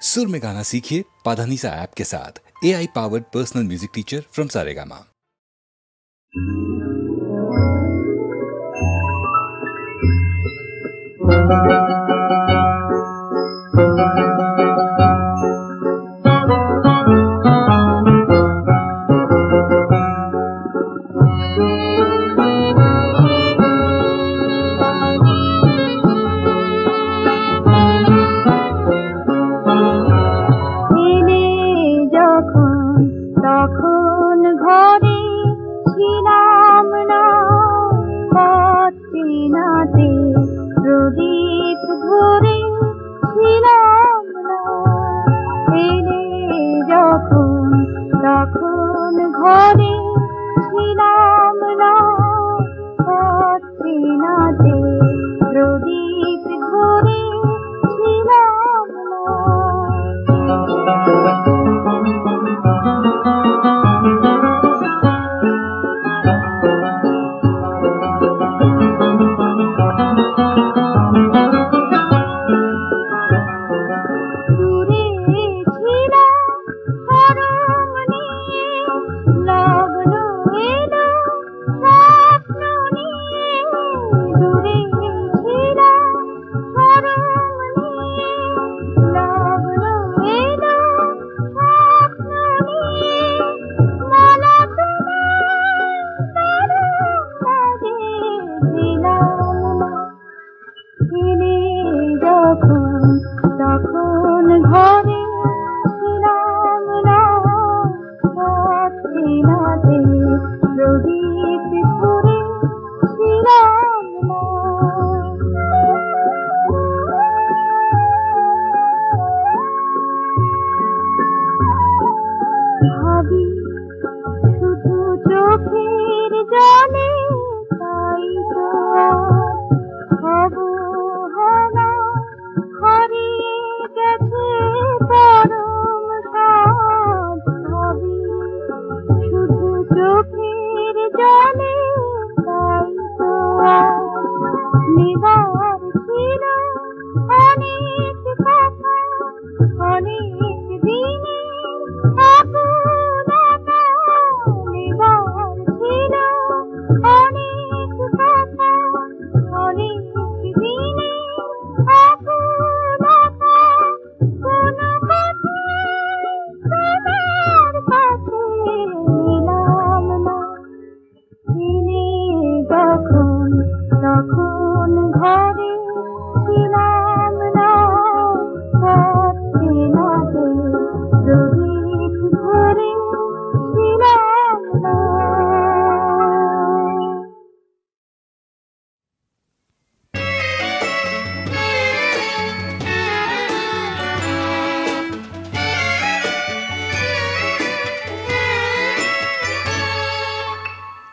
सुर में गाना सीखिए पाधानीसा ऐप के साथ। AI powered personal music teacher from Saregama.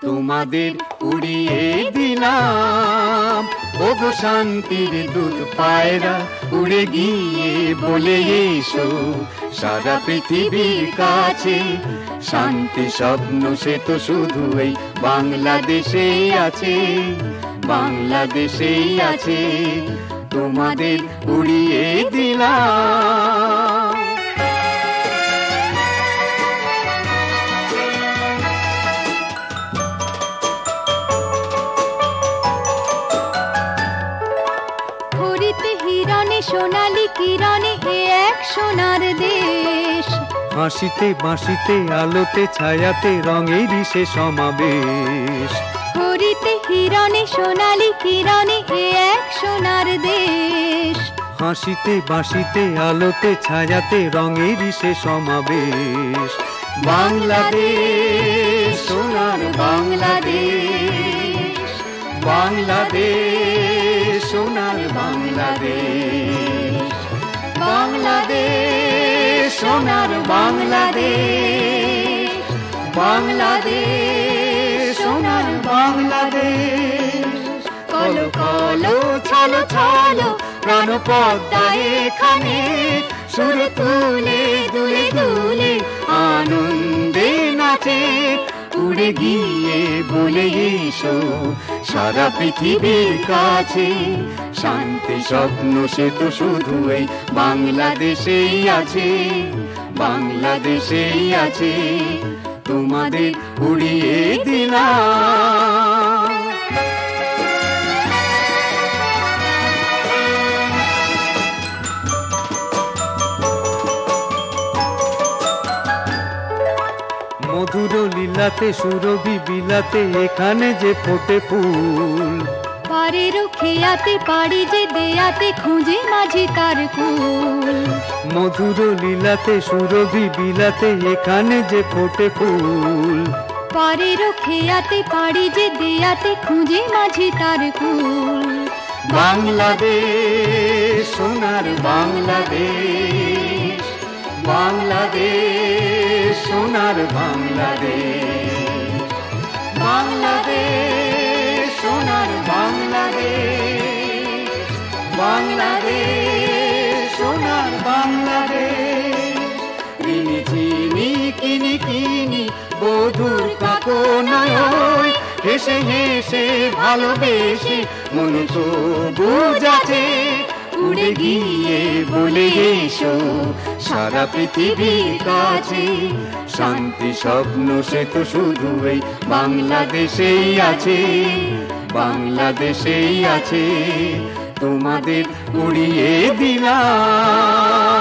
তোমাদের উড়িয়ে দিলাম ওগো শান্তির দূত পায়রা, উড়ে গিয়ে বলে এসো সারা পৃথিবীর কাছে, শান্তি স্বপ্ন সে তো শুধু এই বাংলাদেশেই আছে, বাংলাদেশেই আছে। তোমাদের উড়িয়ে দিলাম। সোনালী কিরণে এ এক সোনার দেশ, হাসিতে বাঁশিতে আলোতে ছায়াতে রঙেরই সে সমাবেশ। হরিতে হিরণে সোনালী কিরণে এ এক সোনার দেশ, হাসিতে বাঁশিতে আলোতে ছায়াতে রঙেরই সে সমাবেশ। বাংলাদেশ সোনার বাংলাদেশ, বাংলাদেশ সোনার বাংলাদেশ, বাংলাদেশ সোনার বাংলাদেশ, বাংলাদেশ সোনার বাংলাদেশ। কলো কলো ছলো ছলো প্রাণ পদ্মায় এখানে, সুর তুলে দুলে দুলে আনন্দে নাচে, উড়ে উড়ে গিয়ে বলে এসো সারা পৃথিবীর কাছে, শান্তি স্বপ্ন সে তো শুধু এই বাংলাদেশেই আছে, বাংলাদেশেই আছে। তোমাদের উড়িয়ে দিলাম। মধুর লীলাতে সুরভি বিলাতে এখানে যে ফোটে ফুল, পারের খেয়াতে পারি যে দেয়াতে খুঁজে মাঝি তার কুল। মধুর লীলাতে সুরভি বিলাতে এখানে যে ফোটে ফুল, পারের খেয়াতে পারি যে দেয়াতে খুঁজে মাঝি তার কুল। বাংলাদেশ সোনার বাংলাদেশ, বাংলাদেশ সোনার বাংলাদেশ, বাংলাদেশ সোনার বাংলাদেশ, বাংলাদেশ সোনার বাংলাদেশ। ঋণী চিনি কিনি কিনি বধুর কাকো নয়, হেসে হেসে ভালোবেসে মন তো বুঝাছে, উড়ে গিয়ে বলে এসো সারা পৃথিবীর কাছে, শান্তি স্বপ্ন সে তো শুধু এই বাংলাদেশেই আছে, বাংলাদেশেই আছে। তোমাদের উড়িয়ে দিলাম।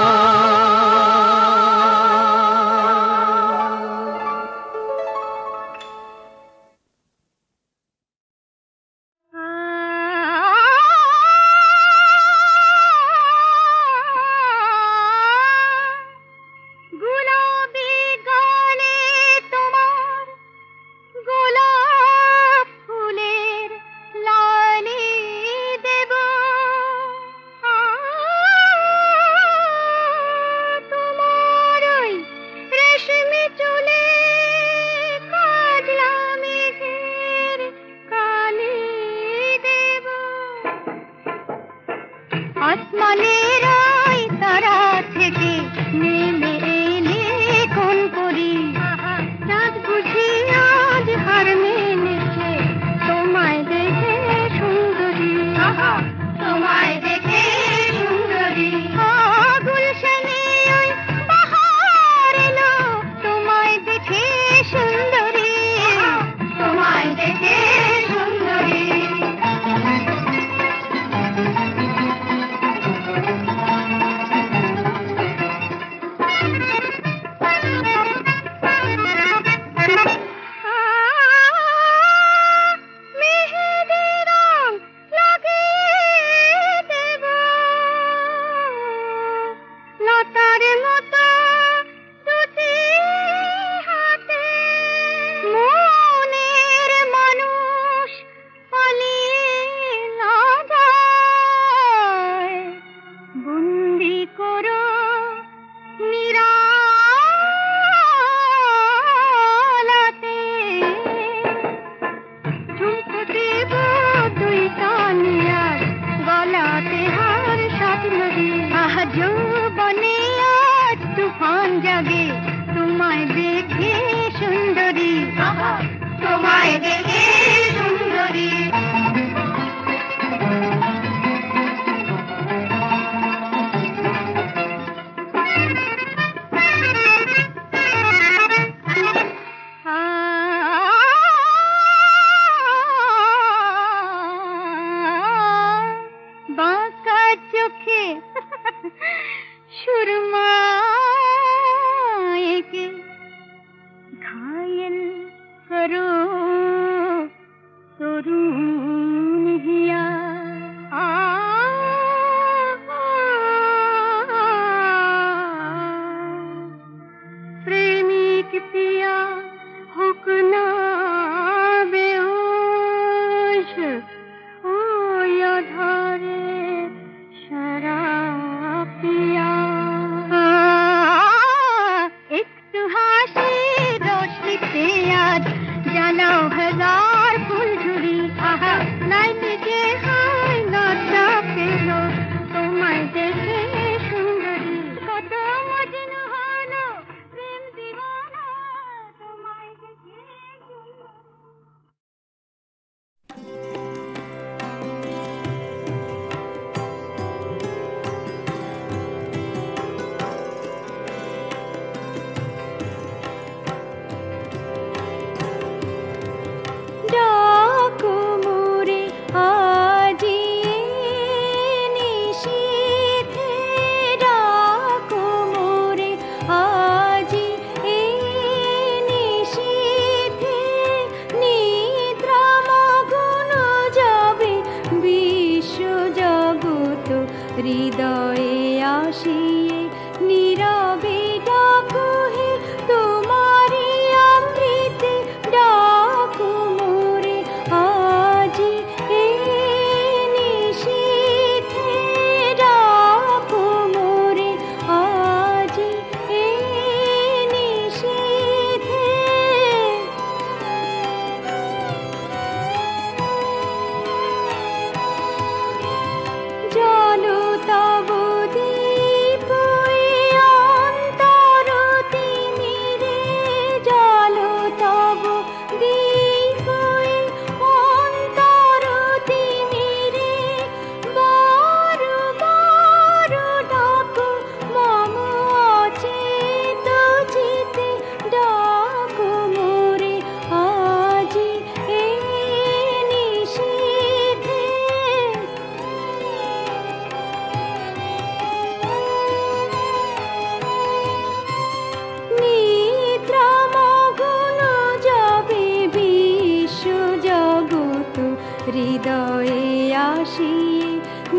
ভাসিয়ে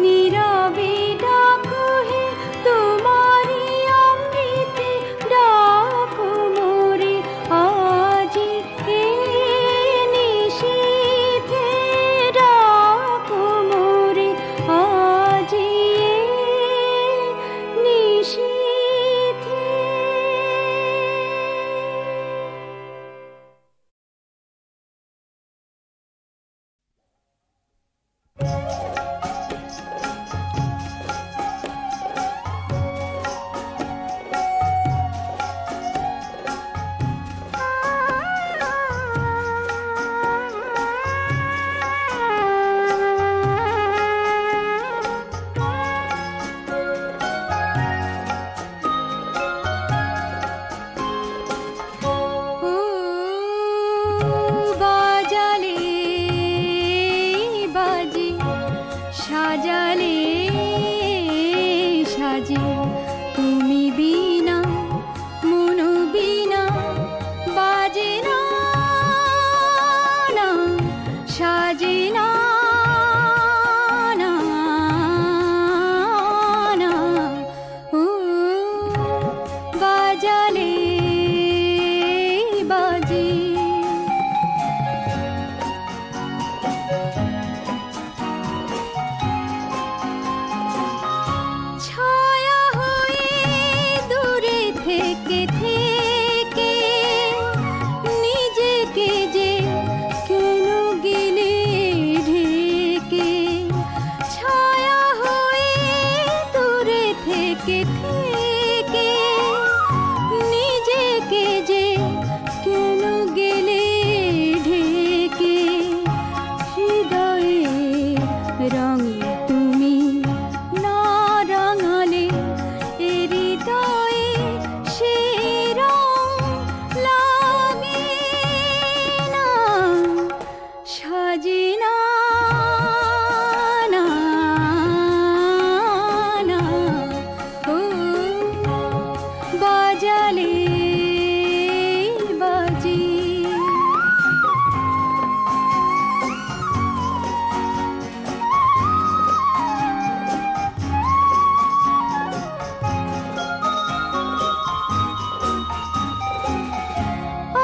নীরবে ডাকো হে তোমারি অমৃতে ডাকো মোরে আজি এ নিশীথে ডাকো মোরে আজি এ নিশীথে। সাজালে সাজে তুমি বিনা মন বিনা বাজে না না সাজে না না না ও বাজালে বাজে। ছায়া হয়ে দূরে থেকে থেকে নিজেকে যে কেন গেলে ঢেকে। ছায়া হয়ে দূরে থেকে থেকে নিজেকে যে কেন গেলে ঢেকে। হৃদয়ে রঙে তুমি না রাঙালে এ হৃদয়ে সে রং লাগে না সাজে না না না ও বাজালে বাজি।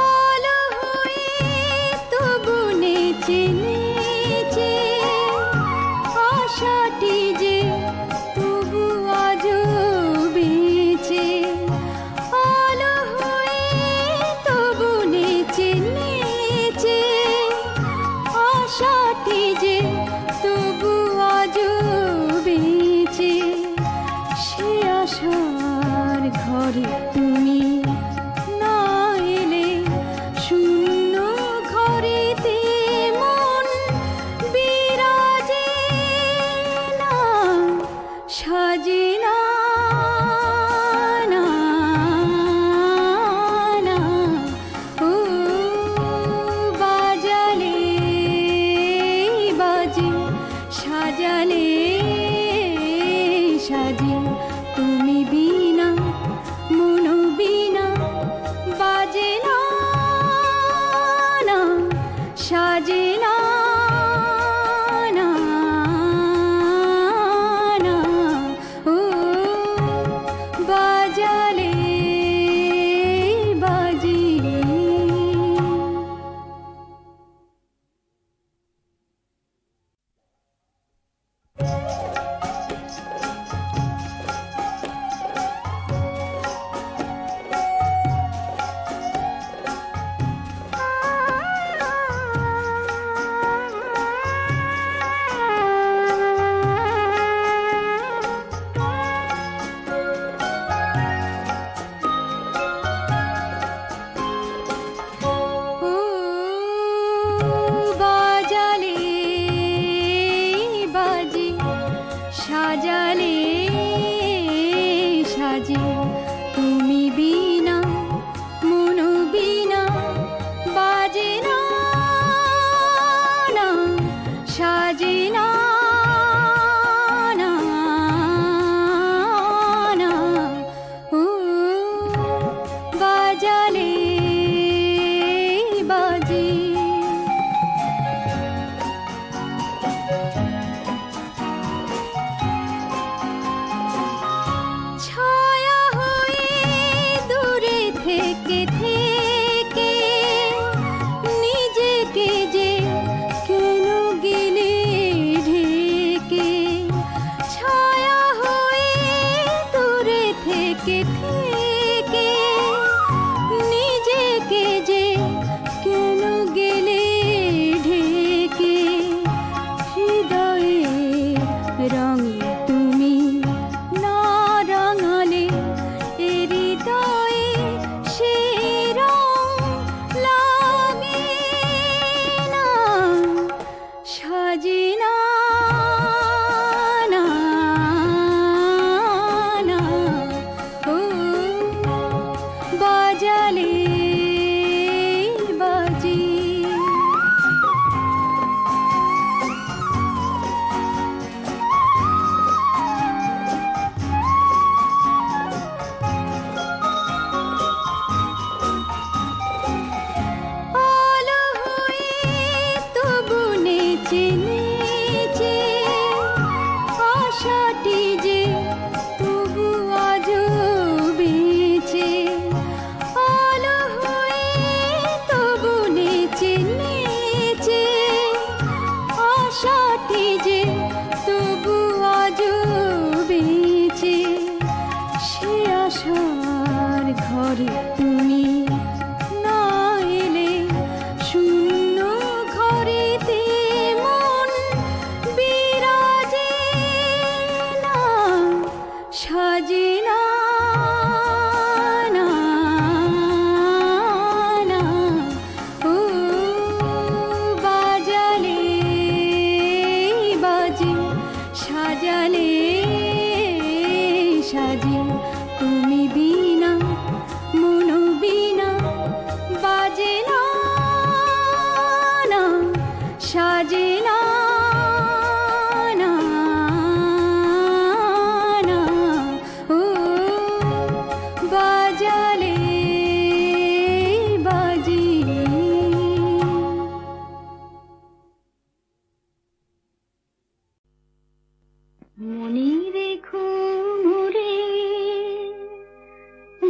আলো হয়ে তবু নেচে নেচে আশাটি যে তবু আজও বেঁচে। আলো হয়ে তবু নেচে নেচে আশাটি যে তবু আজও বেঁচে। সে আশার ঘরে তুমি না এলে শূন্য ঘরেতে মন বিরাজে না সাজে না না না ও বাজালে বাজে সাজালে সাজে তুমি বিনা মন বিনা বাজে না না সাজে না না না ও বাজালে বাজি। ও বাজালে বাজি সাজালে সাজে তুমি বিনা মন বিনা বাজে না না সাজে না না না ও বাজালে বাজি। আশার ঘরে তুমি না এলে শূন্য ঘরেতে মন বিরাজে না সাজে না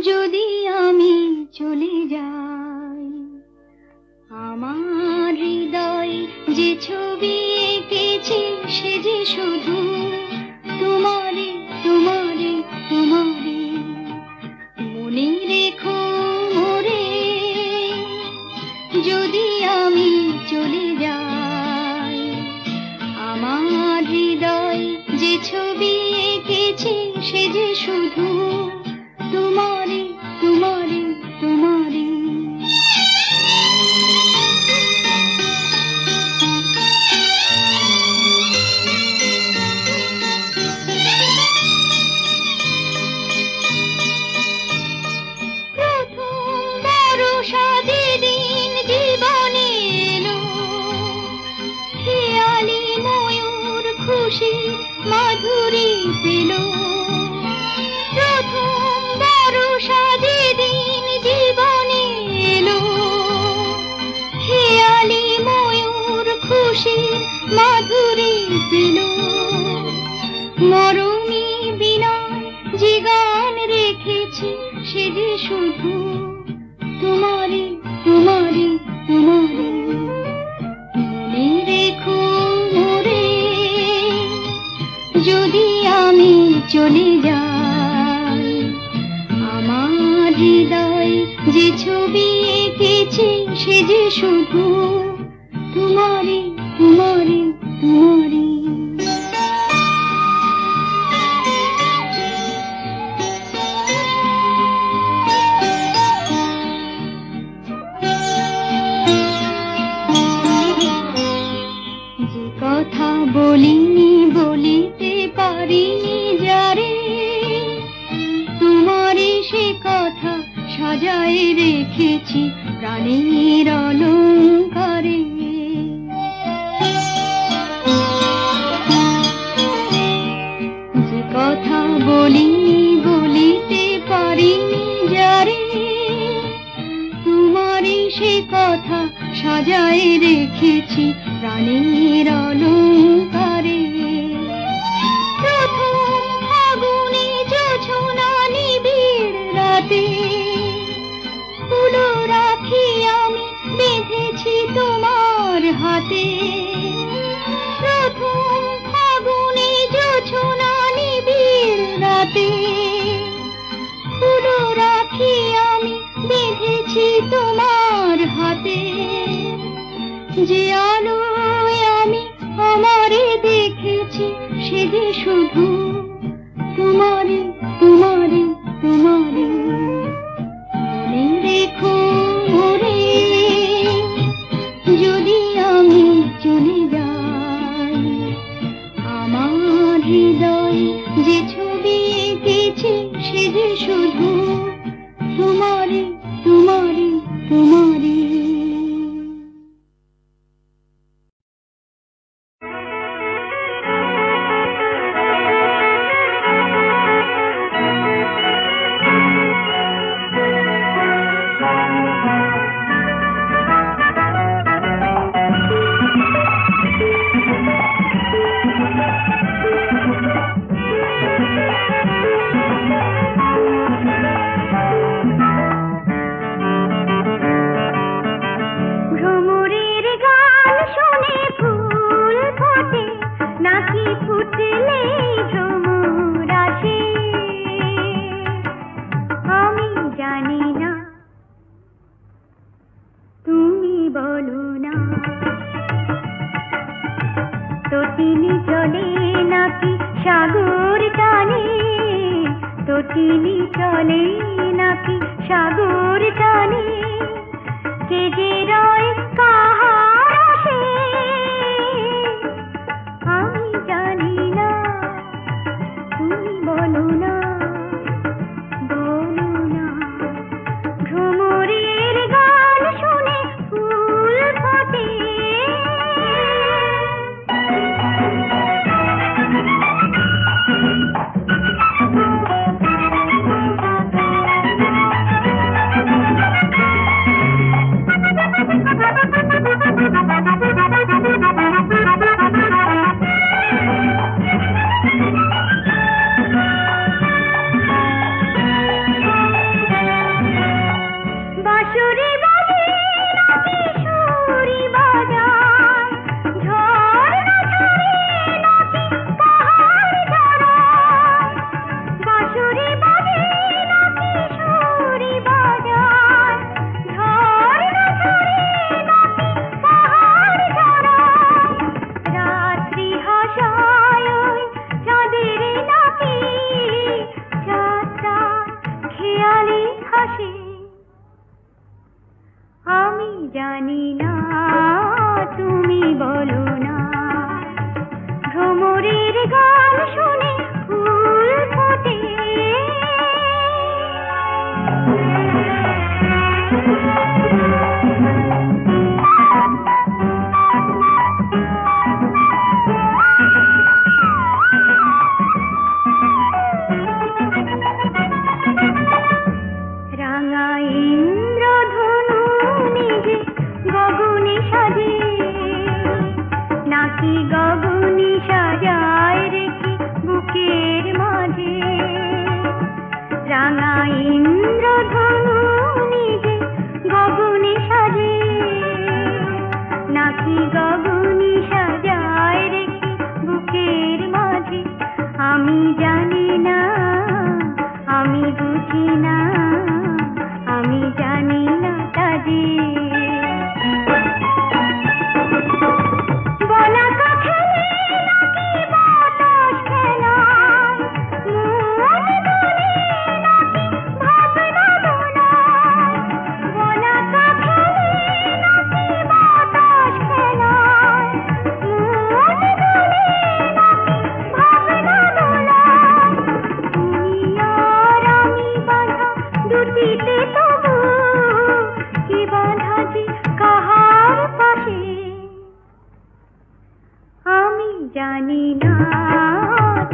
যদি আমি চলে যাই আমার হৃদয় যে ছবি এঁকেছি সে যে শুধু তোমারে তোমারে তোমারে মনে রেখো মোরে যদি আমি চলে যাই আমার হৃদয় যে ছবি এঁকেছি সে যে শুধু তোমারে তোমারে তোমারে প্রথম বর্ষা যেদিন জীবনে এলো খেয়ালি ময়ূর খুশি মাধুরী পেল প্রথম বর্ষা যেদিন জীবনে এলো খেয়ালি ময়ূর খুশি মাধুরী পেল মরমী বিনয় যে গান রেখেছি সে যে শুধু তোমারে তোমারে তোমারে মনে রেখো মোরে যদি আমি চলে যাই আমার হৃদয় যে ছবি এঁকেছি সে যে শুধু তোমারে তোমারে তোমারে যে কথা বলিনি বলিতে পারিনি যারে তোমারে সে কথা সাজায় রেখেছি প্রাণের অলঙ্কারে যে কথা বলিনি বলিতে পারিনি যারে তোমারে সে কথা সাজায় রেখেছি প্রাণের অলঙ্কারে প্রথম ফাগুনে জোছনা নিবিড় রাতে ফুলো রাখি আমি বেঁধেছি তোমার হাতে প্রথম ফাগুনে জোছনা নিবিড় রাতে ফুলো রাখি আমি বেঁধেছি তোমার হাতে যে আলোয় আমি আমারে দেখেছি সে যে শুধু তোমারে তোমারে তোমারে মনে রেখো মোরে যদি আমি চলে যাই আমার হৃদয় যে ছবি এঁকেছি সে যে শুধু তোমারে তোমারে তোমারে জানি না তুমি বলো না ভ্রমরের গান শুনে ফুল ফোটে গগনে সাজায় রেখে বুকের মাঝে রাঙা ইন্দ্রধনু নিজে গগনে সাজে নাকি গগনে সাজায় রেখে বুকের মাঝে আমি জানি না আমি বুঝি না আমি জানি না তাজে জানি না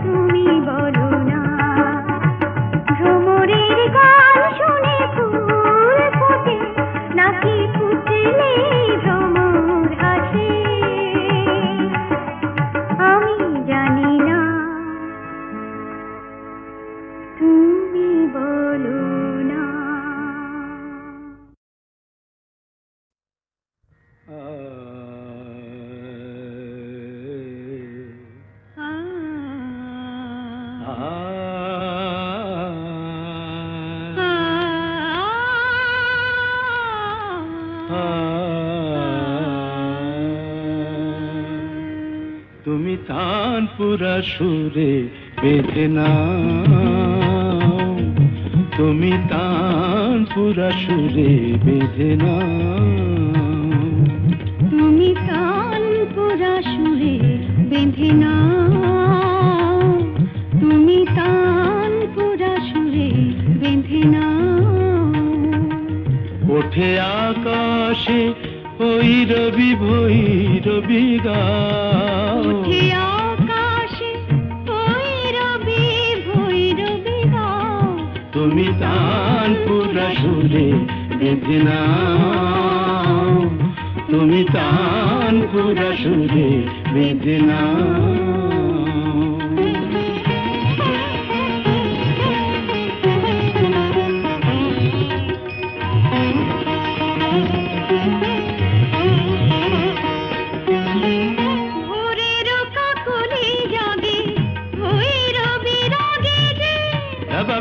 তুমি বলো না ভ্রমরের গান শুনে ফুল ফোটে নাকি ফুটলে ভ্রমর হাসে আমি জানি না তুমি বলো না তুমি তানপুরা সুরে বেঁধে নাও তুমি তানপুরা সুরে বেঁধে নাও তুমি তানপুরা সুরে বেঁধে নাও তুমি তানপুরা সুরে বেঁধে নাও ওঠে আকাশে ভৈরবী ভৈরবী গাও ওঠে আকাশে ভৈরবী ভৈরবী গাও তুমি তানপুরা সুরে বেঁধে নাও তুমি তানপুরা সুরে বেঁধে নাও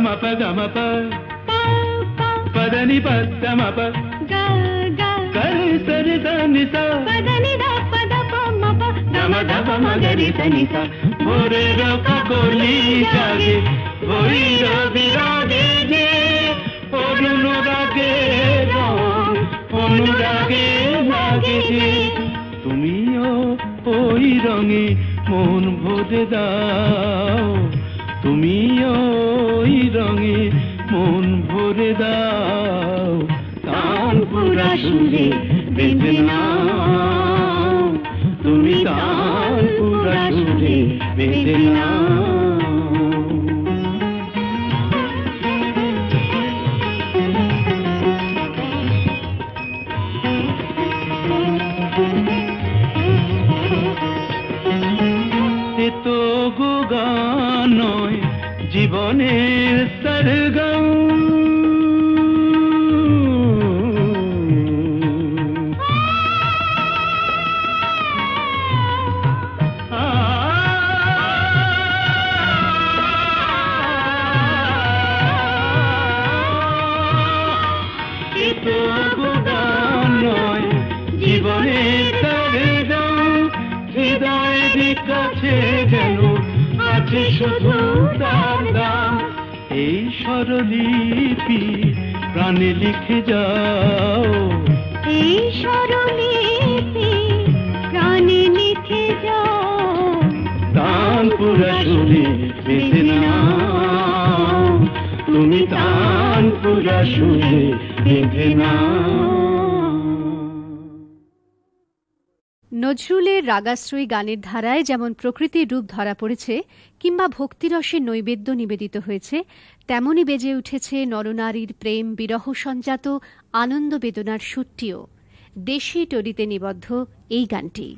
Mapa gamapa padani padamapa kari sari sanisa padani da padapa mapa dama dama magari sanisa morero kakoli jage voiro virage je onurage lage je tumiyo oi range mon bhode dao তুমিও ওই রঙে মন ভরে দাও তানপুরা সুরে বেঁধে নাও তুমি তানপুরা সুরে বেঁধে নাও তো গো গান নয় জীবনের সরগম তো গো গান নয় জীবনের সরগম হৃদয়ের কাছে যেন আছে শুধু তার দাম এই স্বরলিপি প্রাণে লিখে যাও এই স্মরণীতি প্রাণে লিখে যাও, তানপুরা সুরে বেঁধে নাও, তুমি তানপুরা সুরে বেঁধে নাও। নজরুলের রাগাশ্রয়ী গানের ধারায় যেমন প্রকৃতির রূপ ধরা পড়েছে কিংবা ভক্তিরসে নৈবেদ্য নিবেদিত হয়েছে, তেমনি বেজে উঠেছে নরনারীর প্রেম বিরহ সঞ্জাত আনন্দ বেদনার সুরটিও। দেশি টরিতে নিবদ্ধ এই গানটি।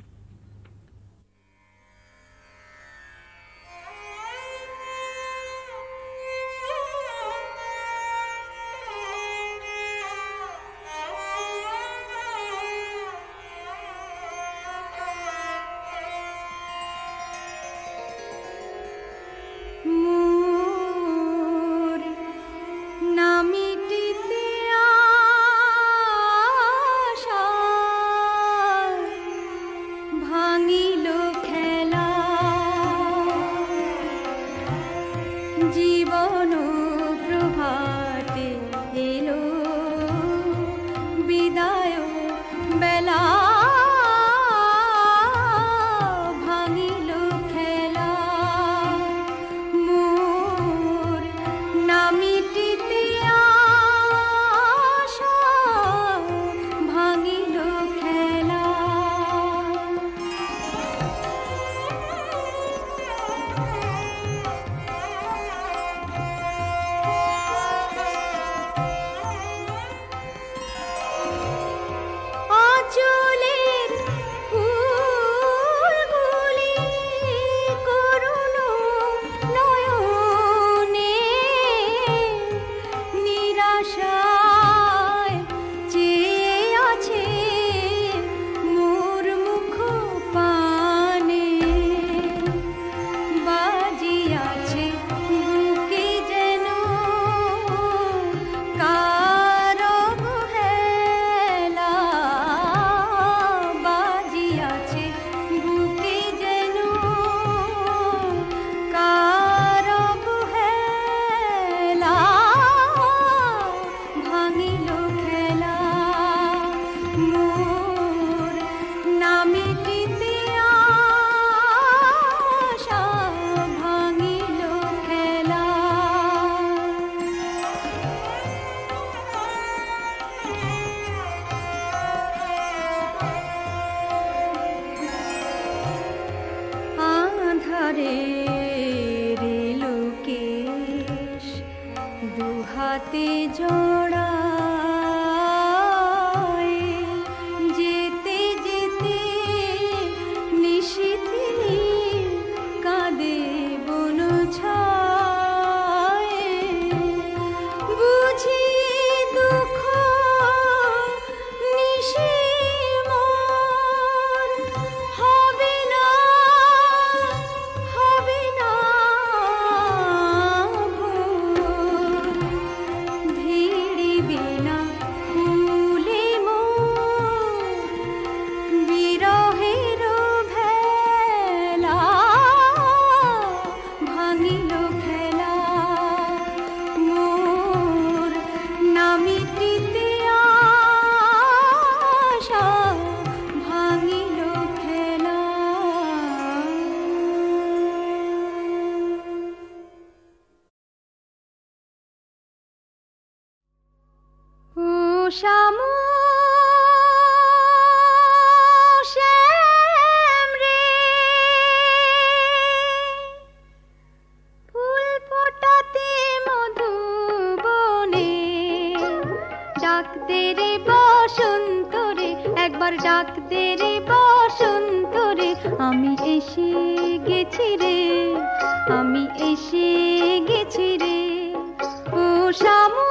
জীবন প্রভাতে এলো বিদায় বেলা, ভাঙিল খেলা মোর নামিটিতে আশা, ভাঙিল খেলা। আঁচলের ফুলগুলি করুণ নয়নে নিরাশায় চেয়ে আছে মোর মুখ পানে, বাজিয়াছে বুকে যেন কার অবহেলা, বাজিয়াছে বুকে যেন কার অবহেলা, ভাঙিল খেলা মোর নামিটিতে আশা, ভাঙিল খেলা। আঁধারে লোকেশ দুহাতে জড়ায়, যেতে যেতে নিশীথে কাঁদে বন ছায়, বুঝি দুঃখ নিশি মোর হবে না, হবে না ভোর, ভিড়িবে না ফুলে মোর বিরহের ভেলা, ভাঙিল খেলা মোর নামিটিতে আশা, ভাঙিল খেলা। ও শামু শ্যাম রে, ফুল ফোটাতে মধুবনে, ডাক দে রে বসন্ত রে, একবার ডাক দে রে বসন্ত রে, আমি এসে গেছি রে, আমি এসে গেছি রে। ও শামু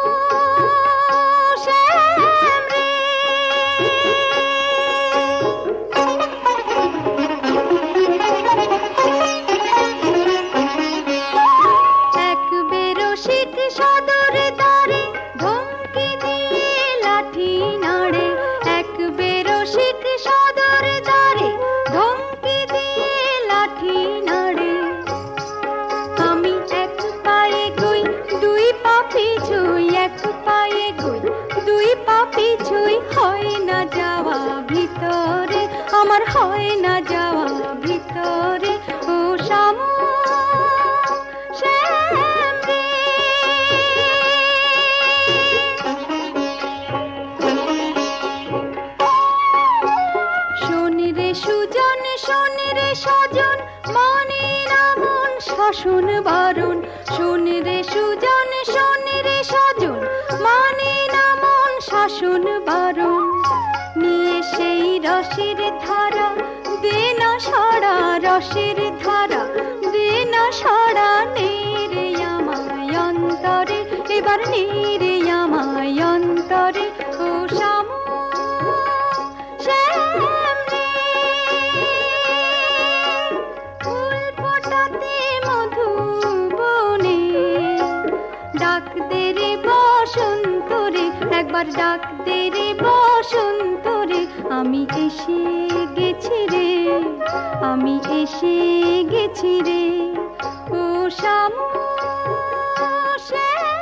শ্যাম রে, এক বেরসিক সদর দ্বারে ধমকি দিয়ে লাঠি নাড়ে, এক বেরসিক সদর দ্বারে ধমকি দিয়ে লাঠি নাড়ে, আমি এক পায়ে গই দুই পা পিছুই, এক পায়ে গই দুই পা পিছুই, হয় না ভিতরে, আমার হয় না যাওয়া ভিতরে। ও শামু শ্যাম রে, শোন রে সুজন, শোন রে সজন, মানে না মন শাসন বারণ। শোন রে সুজন, শোন রে সজন, মানে না মন শাসন বারণ। নিয়ে সেই রসের ধারা, দে না সাড়া, রসের ধারা দে না সাড়া। নেরে আমায় অন্তরে, এবার নেরে আমায় অন্তরে। ও শামু শ্যাম রে, ফুল ফোটাতে মধুবনে, ডাক দে রে বসন্ত রে, একবার ডাক দে রে বসন্ত রে। আমি এসে গেছি রে, আমি এসে গেছি রে। ও শামু শ্যাম